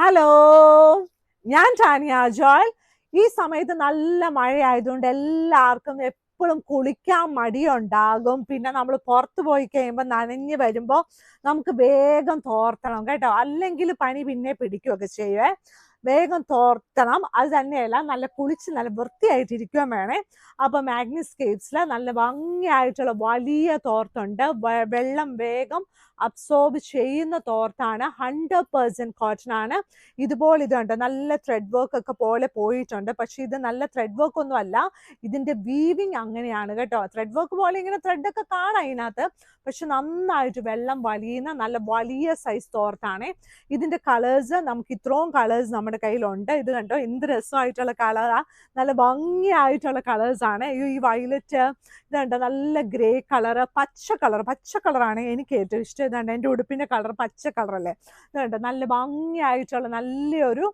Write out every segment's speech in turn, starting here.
Hello, ഞാൻ Tanya Joel. ഈ സമയത്ത് നല്ല മഴയായതുകൊണ്ട് എല്ലാവർക്കും എപ്പോഴും കുളിക്കാൻ മടിയുണ്ടാകും. പിന്നെ നമ്മൾ പുറത്തു പോയി കഴിയുമ്പോൾ നനഞ്ഞ് വരുമ്പോൾ നമുക്ക് വേഗം തോർത്തണം കേട്ടോ, അല്ലെങ്കിൽ പനി പിന്നെ പിടിക്കുകയൊക്കെ ചെയ്യുവേ. വേഗം തോർത്തണം. അത് തന്നെയല്ല, നല്ല കുളിച്ച് നല്ല വൃത്തിയായിട്ടിരിക്കുകയും വേണേ. അപ്പൊ മാഗ്നിസ്കേപ്സിൽ നല്ല ഭംഗിയായിട്ടുള്ള വലിയ തോർത്തുണ്ട്. വെള്ളം വേഗം അബ്സോർബ് ചെയ്യുന്ന തോർത്താണ്. 100% കോട്ടൺ ആണ്. ഇതുപോലെ ഇതുണ്ട്, നല്ല ത്രെഡ് വർക്ക് ഒക്കെ പോലെ പോയിട്ടുണ്ട്. പക്ഷെ ഇത് നല്ല ത്രെഡ് വർക്ക് ഒന്നും അല്ല, ഇതിന്റെ വീവിങ് അങ്ങനെയാണ് കേട്ടോ. ത്രെഡ് വർക്ക് പോലെ ഇങ്ങനെ ത്രെഡ് ഒക്കെ കാണാം ഇതിനകത്ത്, പക്ഷെ നന്നായിട്ട് വെള്ളം വലിയുന്ന നല്ല വലിയ സൈസ് തോർത്താണ്. ഇതിന്റെ കളേഴ്സ് നമുക്ക് ഇത്രയും കളേഴ്സ് നമ്മുടെ കയ്യിലുണ്ട്. ഇത് കണ്ടോ, എന്ത് രസമായിട്ടുള്ള കളറാ, നല്ല ഭംഗിയായിട്ടുള്ള കളേഴ്സ് ആണ്. ഈ വയലറ്റ്, ഇതുണ്ട് നല്ല ഗ്രേ കളറ്, പച്ച കളറാണ് എനിക്ക് ഏറ്റവും ഇഷ്ടം. ഇതുണ്ട് എൻ്റെ ഉടുപ്പിന്റെ കളർ പച്ച കളറല്ലേ. ഇതുണ്ട് നല്ല ഭംഗിയായിട്ടുള്ള നല്ലൊരു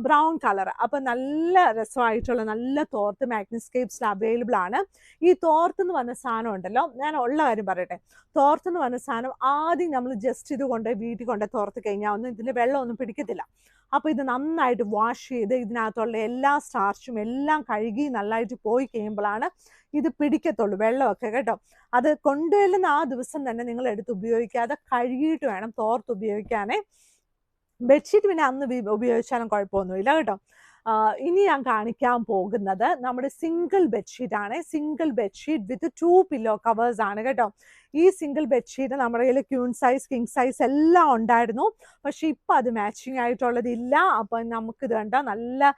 ബ്രൗൺ കളർ. അപ്പൊ നല്ല രസമായിട്ടുള്ള നല്ല തോർത്ത് മാഗ്നിസ്കേപ്സിൽ അവൈലബിൾ ആണ്. ഈ തോർത്ത് എന്ന് പറഞ്ഞ സാധനം ഉണ്ടല്ലോ, ഞാൻ ഉള്ള കാര്യം പറയട്ടെ. തോർത്ത് എന്ന് പറഞ്ഞ സാധനം ആദ്യം നമ്മൾ ജസ്റ്റ് ഇത് കൊണ്ട് വീട്ടിൽ കൊണ്ട് തോർത്ത് കഴിഞ്ഞാൽ ഒന്നും ഇതിന്റെ വെള്ളമൊന്നും പിടിക്കത്തില്ല. അപ്പൊ ഇത് നന്നായിട്ട് വാഷ് ചെയ്ത് ഇതിനകത്തുള്ള എല്ലാ സ്റ്റാർച്ചും എല്ലാം കഴുകി നന്നായിട്ട് പോയി കഴിയുമ്പോഴാണ് ഇത് പിടിക്കത്തുള്ളൂ വെള്ളമൊക്കെ കേട്ടോ. അത് കൊണ്ടുവരുന്ന ആ ദിവസം തന്നെ നിങ്ങൾ എടുത്ത് ഉപയോഗിക്കാതെ കഴുകിയിട്ട് വേണം തോർത്ത് ഉപയോഗിക്കാനേ. ബെഡ്ഷീറ്റ് പിന്നെ അന്ന് ഉപയോഗിച്ചാലും കുഴപ്പമൊന്നുമില്ല കേട്ടോ. ഇനി ഞാൻ കാണിക്കാൻ പോകുന്നത് നമ്മുടെ സിംഗിൾ ബെഡ്ഷീറ്റ് ആണ്. Single bedsheet with 2 pillow covers ആണ് കേട്ടോ. ഈ സിംഗിൾ ബെഡ്ഷീറ്റ് നമ്മുടെ കയ്യിൽ ക്യൂൺ സൈസ് കിങ് സൈസ് എല്ലാം ഉണ്ടായിരുന്നു. പക്ഷെ ഇപ്പം അത് മാച്ചിങ് ആയിട്ടുള്ളതില്ല. അപ്പം നമുക്കിത് കണ്ട നല്ല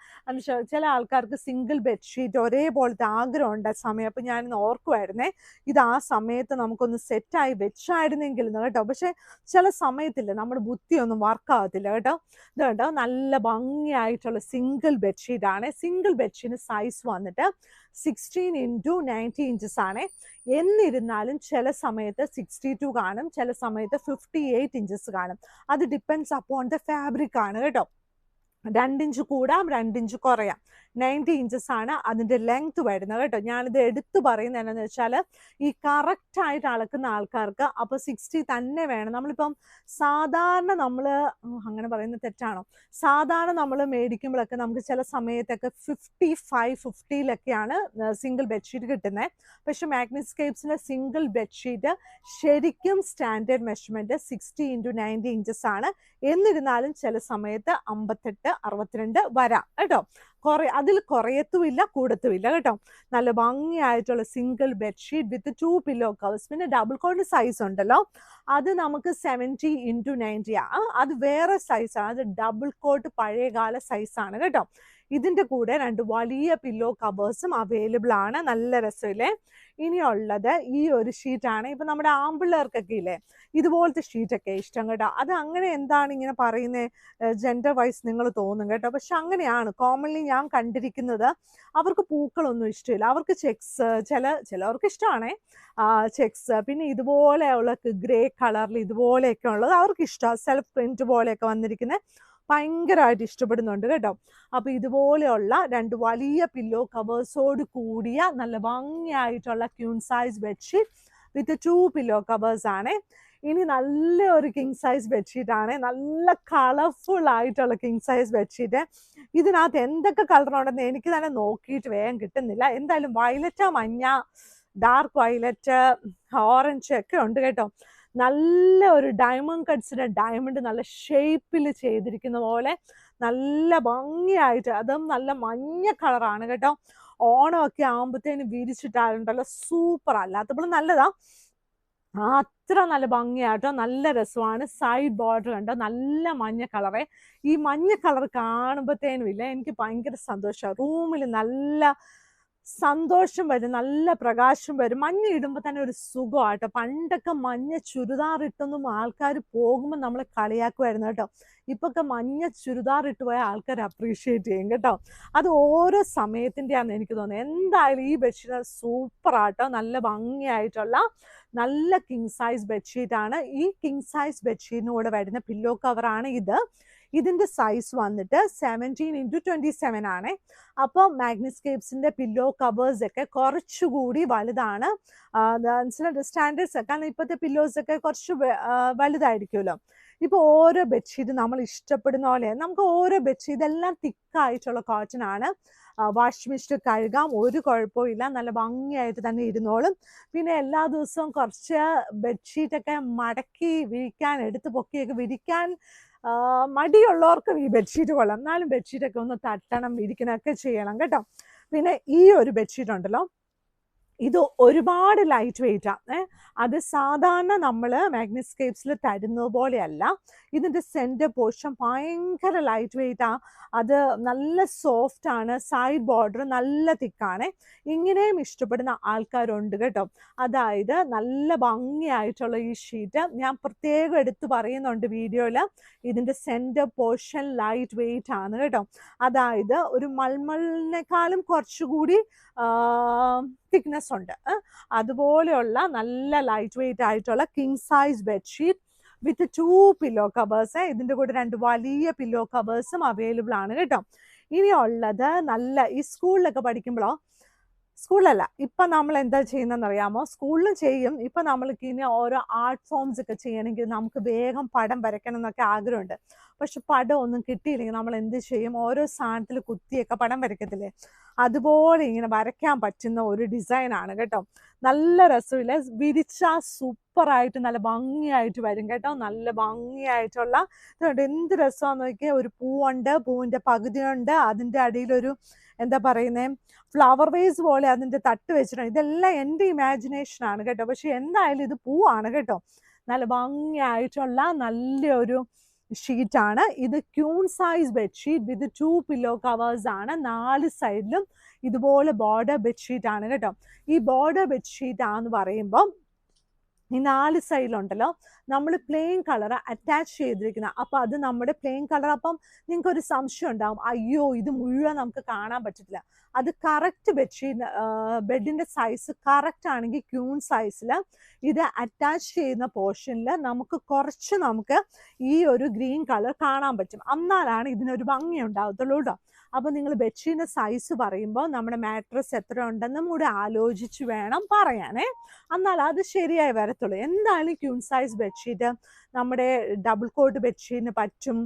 ചില ആൾക്കാർക്ക് സിംഗിൾ ബെഡ്ഷീറ്റ് ഒരേപോലത്തെ ആഗ്രഹമുണ്ട് സമയം. അപ്പം ഞാനിന്ന് ഓർക്കുമായിരുന്നേ, ഇത് ആ സമയത്ത് നമുക്കൊന്ന് സെറ്റായി വെച്ചായിരുന്നെങ്കിൽ കേട്ടോ. പക്ഷെ ചില സമയത്തില്ല, നമ്മുടെ ബുദ്ധിയൊന്നും വർക്കാകത്തില്ല കേട്ടോ. ഇത് കേട്ടോ, നല്ല ഭംഗിയായിട്ടുള്ള സിംഗിൾ ബെഡ്ഷീറ്റ് ആണ്. സിംഗിൾ ബെഡ്ഷീറ്റ് സൈസ് വന്നിട്ട് 16x90 ഇഞ്ചസ് ആണ്. എന്നിരുന്നാലും ചില സമയത്ത് 62 കാണും, ചില സമയത്ത് 58 ഇഞ്ചസ് കാണും. അത് ഡിപ്പെൻഡ്സ് അപ്പോൺ ദ ഫാബ്രിക് ആണ് കേട്ടോ. 2 ഇഞ്ച് കൂടാം, 2 ഇഞ്ച് കുറയാം. 90 ഇഞ്ചസ് ആണ് അതിന്റെ ലെങ്ത് വരുന്നത് കേട്ടോ. ഞാനിത് എടുത്തു പറയുന്നത് എന്താണെന്ന് വെച്ചാൽ, ഈ കറക്റ്റ് ആയിട്ട് അളക്കുന്ന ആൾക്കാർക്ക് അപ്പൊ 60 തന്നെ വേണം. നമ്മളിപ്പം സാധാരണ അങ്ങനെ പറയുന്നത് തെറ്റാണോ? സാധാരണ നമ്മൾ മേടിക്കുമ്പോഴൊക്കെ നമുക്ക് ചില സമയത്തൊക്കെ 55-50-ലൊക്കെയാണ് സിംഗിൾ ബെഡ്ഷീറ്റ് കിട്ടുന്നത്. പക്ഷെ മാഗ്നിസ്കേപ്സിന്റെ സിംഗിൾ ബെഡ്ഷീറ്റ് ശരിക്കും സ്റ്റാൻഡേർഡ് മെഷർമെന്റ് 60x90 ഇഞ്ചസ് ആണ്. എന്നിരുന്നാലും ചില സമയത്ത് 58-62 വരാം കേട്ടോ. അതിൽ കുറയത്തുമില്ല കൂടത്തുമില്ല കേട്ടോ. നല്ല ഭംഗിയായിട്ടുള്ള single bedsheet with 2 pillow covers. പിന്നെ ഡബിൾ കോട്ട് സൈസ് ഉണ്ടല്ലോ, അത് നമുക്ക് 70x90 അത് വേറെ സൈസാണ്. അത് ഡബിൾ കോട്ട് പഴയകാല സൈസാണ് കേട്ടോ. ഇതിന്റെ കൂടെ 2 വലിയ പില്ലോ കവേഴ്സും അവൈലബിൾ ആണ്. നല്ല രസമില്ലേ. ഇനിയുള്ളത് ഈ ഒരു ഷീറ്റാണ്. ഇപ്പൊ നമ്മുടെ ആമ്പിള്ളേർക്കൊക്കെ ഇല്ലേ ഇതുപോലത്തെ ഷീറ്റൊക്കെ ഇഷ്ടം കേട്ടോ. അത് അങ്ങനെ എന്താണ് ഇങ്ങനെ പറയുന്നത്, ജെൻഡർ വൈസ് നിങ്ങൾ തോന്നും കേട്ടോ. പക്ഷെ അങ്ങനെയാണ് കോമൺലി ഞാൻ കണ്ടിരിക്കുന്നത്. അവർക്ക് പൂക്കളൊന്നും ഇഷ്ടമില്ല, അവർക്ക് ചെക്സ്, ചിലവർക്ക് ഇഷ്ടമാണേ ചെക്സ്. പിന്നെ ഇതുപോലെയുള്ള ഗ്രേ കളറിൽ ഇതുപോലെയൊക്കെ ഉള്ളത് അവർക്ക് ഇഷ്ടമാണ്. സെൽഫ് പ്രിന്റ് പോലെയൊക്കെ വന്നിരിക്കുന്നത് ഭയങ്കരമായിട്ട് ഇഷ്ടപ്പെടുന്നുണ്ട് കേട്ടോ. അപ്പൊ ഇതുപോലെയുള്ള 2 വലിയ പില്ലോ കവേഴ്സോട് കൂടിയ നല്ല ഭംഗിയായിട്ടുള്ള queen size bedsheet with 2 pillow covers ആണ്. ഇനി നല്ല ഒരു കിങ് സൈസ് ബെഡ്ഷീറ്റ് ആണ്. നല്ല കളർഫുൾ ആയിട്ടുള്ള കിങ് സൈസ് ബെഡ്ഷീറ്റ്. ഇതിനകത്ത് എന്തൊക്കെ കളറുണ്ടെന്ന് എനിക്ക് തന്നെ നോക്കിയിട്ട് വേഗം കിട്ടുന്നില്ല. എന്തായാലും വയലറ്റ്, മഞ്ഞ, ഡാർക്ക് വയലറ്റ്, ഓറഞ്ച് ഒക്കെ ഉണ്ട് കേട്ടോ. നല്ല ഒരു ഡയമണ്ട് കട്ട്സിന്റെ ഡയമണ്ട് നല്ല ഷേപ്പിൽ ചെയ്തിരിക്കുന്ന പോലെ നല്ല ഭംഗിയായിട്ട്, അതും നല്ല മഞ്ഞ കളറാണ് കേട്ടോ. ഓണമൊക്കെ ആകുമ്പോഴത്തേന് വിരിച്ചിട്ടാലുണ്ടല്ലോ സൂപ്പർ. അല്ലാത്തപ്പോൾ നല്ലതാ, അത്ര നല്ല ഭംഗിയാട്ടോ, നല്ല രസമാണ്. സൈഡ് ബോർഡർ കണ്ടോ, നല്ല മഞ്ഞ കളറേ. ഈ മഞ്ഞ കളർ കാണുമ്പോഴത്തേനും ഇല്ല എനിക്ക് ഭയങ്കര സന്തോഷമാണ്. റൂമിൽ നല്ല സന്തോഷം വരും, നല്ല പ്രകാശം വരും. മഞ്ഞ ഇടുമ്പോൾ തന്നെ ഒരു സുഖമാട്ടോ. പണ്ടൊക്കെ മഞ്ഞ ചുരിദാർ ഇട്ടൊന്നും ആൾക്കാർ പോകുമ്പോൾ നമ്മളെ കളിയാക്കുമായിരുന്നു കേട്ടോ. ഇപ്പൊക്കെ മഞ്ഞ ചുരിദാർ ഇട്ട് പോയ ആൾക്കാർ അപ്രീഷിയേറ്റ് ചെയ്യും കേട്ടോ. അത് ഓരോ സമയത്തിൻ്റെയാണെന്ന് എനിക്ക് തോന്നുന്നത്. എന്തായാലും ഈ ബെഡ്ഷീറ്റ് സൂപ്പറാട്ടോ, നല്ല ഭംഗിയായിട്ടുള്ള നല്ല കിങ് സൈസ് ബെഡ്ഷീറ്റ് ആണ്. ഈ കിങ് സൈസ് ബെഡ്ഷീറ്റിന് കൂടെ വരുന്ന പില്ലോ കവറാണ് ഇത്. ഇതിൻ്റെ സൈസ് വന്നിട്ട് 17x27 ആണ്. അപ്പോൾ മാഗ്നിസ്കേപ്സിൻ്റെ പില്ലോ കവേഴ്സ് ഒക്കെ കുറച്ചുകൂടി വലുതാണ്. സ്റ്റാൻഡേർഡ്സ് കാരണം ഇപ്പോഴത്തെ പില്ലോസ് ഒക്കെ കുറച്ച് വലുതായിരിക്കുമല്ലോ. ഇപ്പോൾ ഓരോ ബെഡ്ഷീറ്റ് നമ്മൾ ഇഷ്ടപ്പെടുന്ന പോലെ നമുക്ക് ഓരോ ബെഡ്ഷീറ്റ് ഇതെല്ലാം തിക്കായിട്ടുള്ള കോട്ടൺ ആണ്. വാഷിംഗ് മെഷീനിൽ കഴുകാം, ഒരു കുഴപ്പമില്ല, നല്ല ഭംഗിയായിട്ട് തന്നെ ഇരുന്നോളും. പിന്നെ എല്ലാ ദിവസവും കുറച്ച് ബെഡ്ഷീറ്റൊക്കെ മടക്കി വിരിക്കാൻ, എടുത്ത് പൊക്കിയൊക്കെ വിരിക്കാൻ മടിയുള്ളവർക്കും ഈ ബെഡ്ഷീറ്റ് കൊള്ളാം. എന്നാലും ബെഡ്ഷീറ്റൊക്കെ ഒന്ന് തട്ടണം, വിരിക്കണമൊക്കെ ചെയ്യണം കേട്ടോ. പിന്നെ ഈ ഒരു ബെഡ്ഷീറ്റ് ഉണ്ടല്ലോ, ഇത് ഒരുപാട് ലൈറ്റ് വെയിറ്റാണ്. അത് സാധാരണ നമ്മൾ മാഗ്നിസ്കേപ്സിൽ തരുന്നത് പോലെയല്ല. ഇതിൻ്റെ സെൻറ്റർ പോർഷൻ ഭയങ്കര ലൈറ്റ് വെയിറ്റാണ്. അത് നല്ല സോഫ്റ്റ് ആണ്. സൈഡ് ബോർഡർ നല്ല തിക്കാണ്. ഇങ്ങനെയും ഇഷ്ടപ്പെടുന്ന ആൾക്കാരുണ്ട് കേട്ടോ. അതായത് നല്ല ഭംഗിയായിട്ടുള്ള ഈ ഷീറ്റ് ഞാൻ പ്രത്യേകം എടുത്ത് പറയുന്നുണ്ട് വീഡിയോയിൽ. ഇതിൻ്റെ സെൻറ്റർ പോർഷൻ ലൈറ്റ് വെയിറ്റ് ആണ് കേട്ടോ. അതായത് ഒരു മൾമളിനേക്കാളും കുറച്ചുകൂടി തിക്നെസ് ഉണ്ട്. അതുപോലെയുള്ള നല്ല ലൈറ്റ് വെയിറ്റ് ആയിട്ടുള്ള king size bedsheet with 2 pillow covers. ഇതിൻ്റെ കൂടെ 2 വലിയ പില്ലോ കവേഴ്സും അവൈലബിൾ ആണ് കേട്ടോ. ഇനിയുള്ളത് നല്ല ഈ സ്കൂളിലൊക്കെ പഠിക്കുമ്പോഴോ, സ്കൂളിലല്ല, ഇപ്പം നമ്മൾ എന്താ ചെയ്യുന്നതെന്ന് അറിയാമോ? സ്കൂളിലും ചെയ്യും. ഇപ്പം നമ്മൾക്ക് ഇനി ഓരോ ആർട്ട് ഫോംസ് ഒക്കെ ചെയ്യണമെങ്കിൽ നമുക്ക് വേഗം പടം വരയ്ക്കണം എന്നൊക്കെ ആഗ്രഹമുണ്ട്. പക്ഷെ പടം ഒന്നും കിട്ടിയില്ലെങ്കിൽ നമ്മൾ എന്ത് ചെയ്യും? ഓരോ സാധനത്തിൽ കുത്തിയൊക്കെ പടം വരയ്ക്കത്തില്ലേ? അതുപോലെ ഇങ്ങനെ വരയ്ക്കാൻ പറ്റുന്ന ഒരു ഡിസൈനാണ് കേട്ടോ. നല്ല രസമില്ല, വിരിച്ചാൽ സൂപ്പറായിട്ട് നല്ല ഭംഗിയായിട്ട് വരും കേട്ടോ. നല്ല ഭംഗിയായിട്ടുള്ള ഇതുണ്ട്. എന്ത് രസമാണെന്ന് നോക്കിയാൽ, ഒരു പൂവുണ്ട്, പൂവിൻ്റെ പകുതിയുണ്ട്, അതിൻ്റെ അടിയിലൊരു എന്താ പറയുന്നത് ഫ്ലവർ വേസ് പോലെ അതിൻ്റെ തട്ട് വെച്ചിട്ടുണ്ട്. ഇതെല്ലാം എൻ്റെ ഇമാജിനേഷനാണ് കേട്ടോ. പക്ഷെ എന്തായാലും ഇത് പൂവാണ് കേട്ടോ. നല്ല ഭംഗിയായിട്ടുള്ള നല്ലൊരു ഷീറ്റാണ് ഇത്. Queen size bedsheet with 2 pillow covers ആണ്. 4 സൈഡിലും ഇതുപോലെ ബോർഡർ ബെഡ്ഷീറ്റ് ആണ് കേട്ടോ. ഈ ബോർഡർ ബെഡ്ഷീറ്റ് ആണെന്ന് പറയുമ്പം ഈ 4 സൈഡിലുണ്ടല്ലോ നമ്മൾ പ്ലെയിൻ കളർ അറ്റാച്ച് ചെയ്തിരിക്കുന്ന. അപ്പോൾ അത് നമ്മുടെ പ്ലെയിൻ കളർ. അപ്പം നിങ്ങൾക്കൊരു സംശയം ഉണ്ടാവും, അയ്യോ ഇത് മുഴുവൻ നമുക്ക് കാണാൻ പറ്റത്തില്ല. അത് കറക്റ്റ് ബെഡ്ഷീറ്റ് ബെഡിൻ്റെ സൈസ് കറക്റ്റ് ആണെങ്കിൽ ക്യൂൺ സൈസിൽ ഇത് അറ്റാച്ച് ചെയ്യുന്ന പോർഷനിൽ നമുക്ക് ഈ ഒരു ഗ്രീൻ കളർ കാണാൻ പറ്റും. എന്നാലാണ് ഇതിനൊരു ഭംഗി ഉണ്ടാകത്തുള്ളൂ കേട്ടോ. അപ്പോൾ നിങ്ങൾ ബെഡ്ഷീറ്റിൻ്റെ സൈസ് പറയുമ്പോൾ നമ്മുടെ മാട്രസ് എത്ര ഉണ്ടെന്നും കൂടെ ആലോചിച്ച് വേണം പറയാനേ. എന്നാൽ അത് ശരിയായി വരത്തുള്ളൂ. എന്തായാലും ക്യൂൺ സൈസ് ബെഡ്ഷീറ്റ് നമ്മുടെ ഡബിൾ കോട്ട് ബെഡ്ഷീറ്റിന് പറ്റും.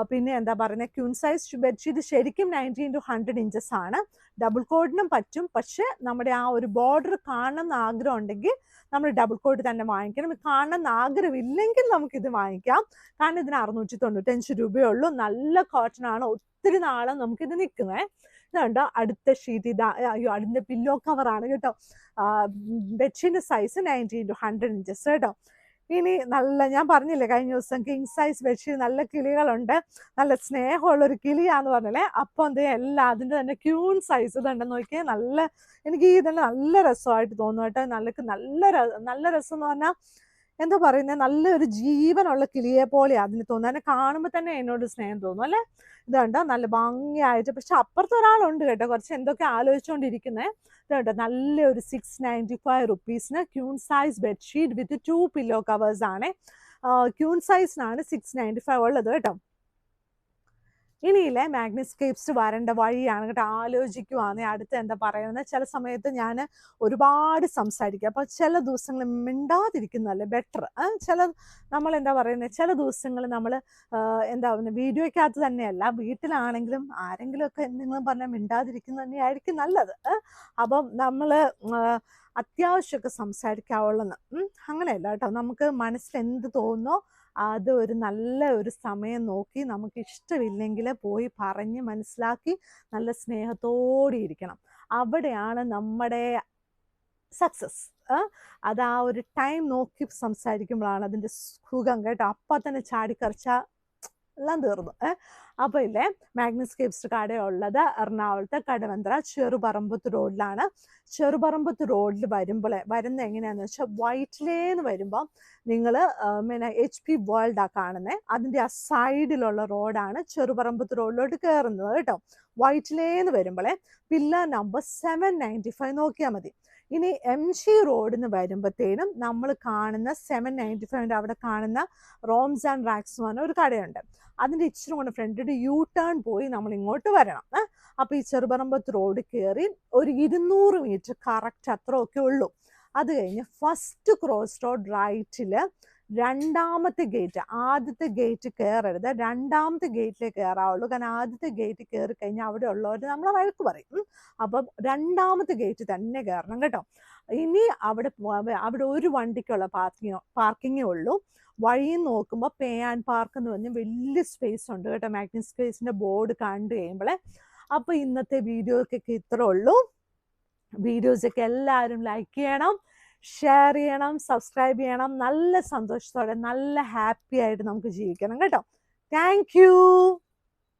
പിന്നെ എന്താ പറയുന്നത്, ക്യൂൺ സൈസ് ബെഡ്ഷീറ്റ് ശരിക്കും 90x100 ഇഞ്ചസ് ആണ്. ഡബിൾ കോട്ടിനും പറ്റും. പക്ഷെ നമ്മുടെ ആ ഒരു ബോർഡർ കാണണം എന്ന് ആഗ്രഹം ഉണ്ടെങ്കിൽ നമ്മൾ ഡബിൾ കോട്ട് തന്നെ വാങ്ങിക്കണം. കാണണം എന്ന് ആഗ്രഹമില്ലെങ്കിൽ നമുക്കിത് വാങ്ങിക്കാം. കാരണം ഇതിന് 695 രൂപയേ ഉള്ളൂ. നല്ല കോട്ടൺ ആണ്. ഒത്തിരി നാളും നമുക്കിത് നിൽക്കുന്നത്. ഇതുണ്ട് അടുത്ത ഷീറ്റ്. അയ്യോ, അതിൻ്റെ പില്ലോ കവറാണ് കേട്ടോ. ബെഡ്ഷീറ്റിൻ്റെ സൈസ് 90x100 ഇഞ്ചസ് കേട്ടോ. ഇനി നല്ല, ഞാൻ പറഞ്ഞില്ലേ കഴിഞ്ഞ ദിവസം കിങ് സൈസ് ബെഡ്ഷീറ്റ് നല്ല കിളികളുണ്ട്, നല്ല സ്നേഹമുള്ളൊരു കിളിയാന്ന് പറഞ്ഞല്ലേ. അപ്പം എന്ത് എല്ലാം അതിൻ്റെ തന്നെ ക്യൂൺ സൈസ് ഇതുണ്ടെന്ന് നോക്കിയാൽ നല്ല, എനിക്ക് ഈ തന്നെ നല്ല രസമായിട്ട് തോന്നും കേട്ടോ. നല്ല രസം എന്ന് പറഞ്ഞാൽ എന്താ പറയുന്നത്, നല്ലൊരു ജീവനുള്ള കിളിയെ പോലെ അതിന് തോന്നുന്നു. അതിനെ കാണുമ്പോൾ തന്നെ എന്നോട് സ്നേഹം തോന്നും അല്ലേ. ഇതുണ്ട് നല്ല ഭംഗിയായിട്ട്. പക്ഷെ അപ്പുറത്ത് ഒരാളുണ്ട് കേട്ടോ, കുറച്ച് എന്തൊക്കെ ആലോചിച്ചുകൊണ്ടിരിക്കുന്നത്. ഇതുണ്ട് നല്ലൊരു 695 റുപ്പീസിന് queen size bedsheet with 2 pillow covers ആണ്. ക്യൂൺ സൈസിനാണ് 695 ഉള്ളത് കേട്ടോ. ഇനിയില്ലേ മാഗ്നിസ്കേപ്സ് വരേണ്ട വഴിയാണ് കേട്ടോ. ആലോചിക്കുവാണെങ്കിൽ അടുത്ത് എന്താ പറയുന്നത്. ചില സമയത്ത് ഞാൻ ഒരുപാട് സംസാരിക്കും. അപ്പോൾ ചില ദിവസങ്ങൾ മിണ്ടാതിരിക്കുന്നതല്ലേ ബെറ്റർ. നമ്മൾ എന്താ പറയുന്നത്, ചില ദിവസങ്ങൾ നമ്മൾ എന്താ പറയുന്നത് വീഡിയോയ്ക്കകത്ത് തന്നെയല്ല, വീട്ടിലാണെങ്കിലും ആരെങ്കിലുമൊക്കെ എന്തെങ്കിലും പറഞ്ഞാൽ മിണ്ടാതിരിക്കുന്നത് തന്നെയായിരിക്കും നല്ലത്. അപ്പം നമ്മൾ അത്യാവശ്യമൊക്കെ സംസാരിക്കാവുള്ളെന്ന് അങ്ങനെയല്ല കേട്ടോ. നമുക്ക് മനസ്സിൽ എന്ത് തോന്നുന്നോ അത് നല്ല ഒരു സമയം നോക്കി, നമുക്ക് ഇഷ്ടമില്ലെങ്കിൽ പോയി പറഞ്ഞ് മനസ്സിലാക്കി നല്ല സ്നേഹത്തോടെ ഇരിക്കണം. അവിടെയാണ് നമ്മുടെ സക്സസ്. അത് ആ ഒരു ടൈം നോക്കി സംസാരിക്കുമ്പോഴാണ് അതിൻ്റെ സുഖം കേട്ടോ. അപ്പം തന്നെ ചാടിക്കറിച്ചാൽ എല്ലാം തീർന്നു. അപ്പോൾ ഇല്ലേ മാഗ്നിസ്കേപ്സ് കടയുള്ളത് എറണാകുളത്ത് കടവന്ത്ര ചെറുപറമ്പത്ത് റോഡിലാണ്. ചെറുപറമ്പത്ത് റോഡിൽ വരുന്ന എങ്ങനെയാണെന്ന് വെച്ചാൽ വൈറ്റിലേന്ന് വരുമ്പോൾ നിങ്ങൾ പിന്നെ HP വേൾഡാണ് കാണുന്നത്. അതിൻ്റെ ആ സൈഡിലുള്ള റോഡാണ് ചെറുപറമ്പത്ത് റോഡിലോട്ട് കയറുന്നത് കേട്ടോ. വൈറ്റിലേന്ന് വരുമ്പോഴേ പില്ലർ നമ്പർ 795 നോക്കിയാൽ മതി. ഇനി MG റോഡിന് വരുമ്പോഴത്തേനും നമ്മൾ കാണുന്ന 795 അവിടെ കാണുന്ന റോംസ് ആൻഡ് റാക്സ് എന്ന് പറഞ്ഞ ഒരു കടയുണ്ട്. അതിൻ്റെ ഇച്ചിരി കൊണ്ട് ഫ്രണ്ടിൽ U-ടേൺ പോയി നമ്മൾ ഇങ്ങോട്ട് വരണം. അപ്പോൾ ഈ ചെറുപറമ്പത്ത് റോഡ് കയറി ഒരു 200 മീറ്റർ കറക്റ്റ് അത്രയൊക്കെ ഉള്ളൂ. അത് കഴിഞ്ഞ് ഫസ്റ്റ് ക്രോസ് റോഡ് റൈറ്റിൽ രണ്ടാമത്തെ ഗേറ്റ്, ആദ്യത്തെ ഗേറ്റ് കയറരുത്, രണ്ടാമത്തെ ഗേറ്റിലേ കയറാവുള്ളൂ. കാരണം ആദ്യത്തെ ഗേറ്റ് കയറി കഴിഞ്ഞാൽ അവിടെ ഉള്ളവർ നമ്മളെ വഴക്ക് പറയും. അപ്പം രണ്ടാമത്തെ ഗേറ്റ് തന്നെ കയറണം കേട്ടോ. ഇനി അവിടെ ഒരു വണ്ടിക്കുള്ള പാർക്കിങ്ങേ ഉള്ളൂ. വഴി നോക്കുമ്പോൾ പേ ആൻഡ് പാർക്ക് എന്ന് പറഞ്ഞ് വലിയ സ്പേസ് ഉണ്ട് കേട്ടോ. മാഗ്നറ്റിക് സ്പേസിൻ്റെ ബോർഡ് കണ്ടു കഴിയുമ്പോൾ. അപ്പോൾ ഇന്നത്തെ വീഡിയോക്കൊക്കെ ഇത്രേ ഉള്ളൂ. വീഡിയോസൊക്കെ എല്ലാവരും ലൈക്ക് ചെയ്യണം, ഷെയർ ചെയ്യണം, സബ്സ്ക്രൈബ് ചെയ്യണം. നല്ല സന്തോഷത്തോടെ നല്ല ഹാപ്പി ആയിട്ട് നമുക്ക് ജീവിക്കണം കേട്ടോ. Thank you.